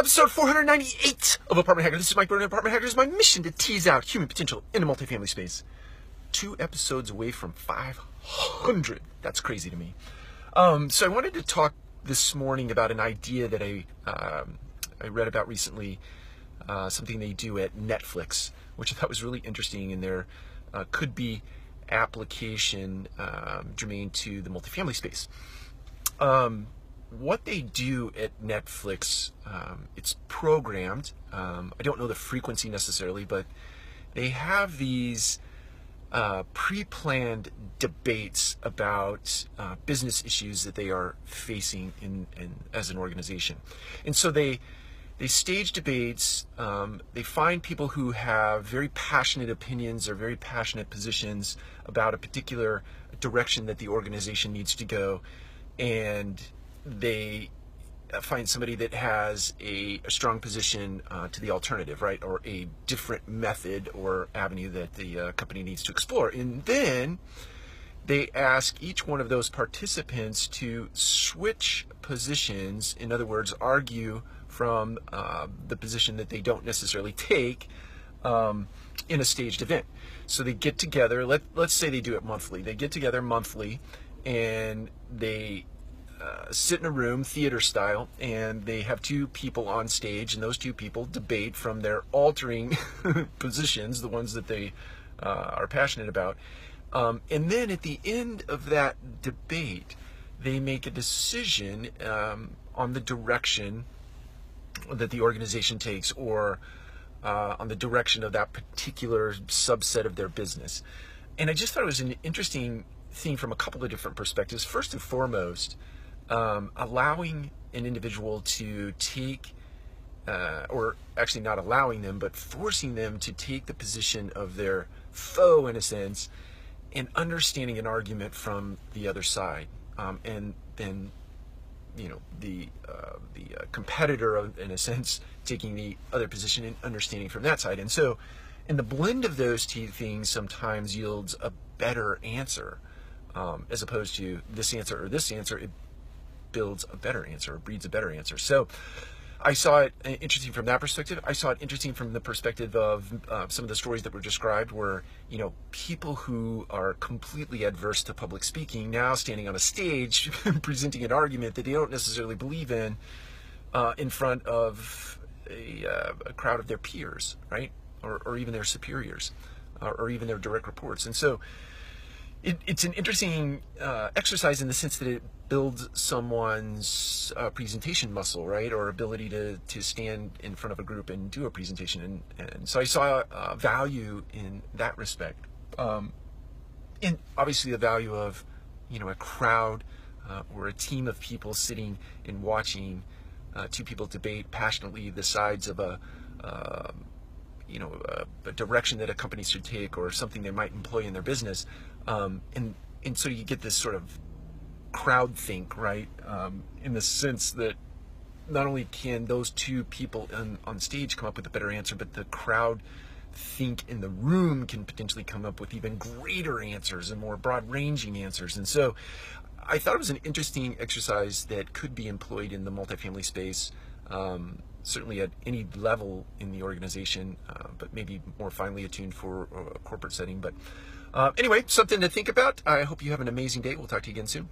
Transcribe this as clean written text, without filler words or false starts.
Episode 498 of Apartment Hacker. This is Mike Burnett, Apartment Hacker. It's my mission to tease out human potential in the multifamily space. 2 episodes away from 500. That's crazy to me. So I wanted to talk this morning about an idea that I read about recently, something they do at Netflix, which I thought was really interesting, and there could be application germane to the multifamily space. What they do at Netflix, it's programmed. I don't know the frequency necessarily, but they have these pre-planned debates about business issues that they are facing in as an organization. And so they stage debates. They find people who have very passionate opinions or very passionate positions about a particular direction that the organization needs to go, and they find somebody that has a strong position to the alternative, right, or a different method or avenue that the company needs to explore. And then they ask each one of those participants to switch positions, in other words, argue from the position that they don't necessarily take in a staged event. So they get together, let's say they do it monthly. They get together monthly and they sit in a room, theater style, and they have 2 people on stage, and those 2 people debate from their altering positions, the ones that they are passionate about. And then at the end of that debate, they make a decision on the direction that the organization takes, or on the direction of that particular subset of their business. And I just thought it was an interesting thing from a couple of different perspectives. First and foremost, allowing an individual to take, or actually not allowing them, but forcing them to take the position of their foe, in a sense, and understanding an argument from the other side, and then, you know, the competitor, in a sense, taking the other position and understanding from that side. And so, and the blend of those 2 things sometimes yields a better answer, as opposed to this answer or this answer. It builds a better answer, or breeds a better answer. So I saw it interesting from that perspective. I saw it interesting from the perspective of some of the stories that were described, where, you know, people who are completely adverse to public speaking now standing on a stage presenting an argument that they don't necessarily believe in front of a crowd of their peers, right, or even their superiors, or even their direct reports. And so it's an interesting exercise in the sense that it builds someone's presentation muscle, right, or ability to stand in front of a group and do a presentation. And so I saw value in that respect. And obviously the value of, you know, a crowd or a team of people sitting and watching 2 people debate passionately the sides of a direction that a company should take, or something they might employ in their business. And so you get this sort of crowd think, right? In the sense that not only can those 2 people on stage come up with a better answer, but the crowd think in the room can potentially come up with even greater answers and more broad-ranging answers. And so I thought it was an interesting exercise that could be employed in the multifamily space, certainly at any level in the organization, but maybe more finely attuned for a corporate setting. But anyway, something to think about. I hope you have an amazing day. We'll talk to you again soon.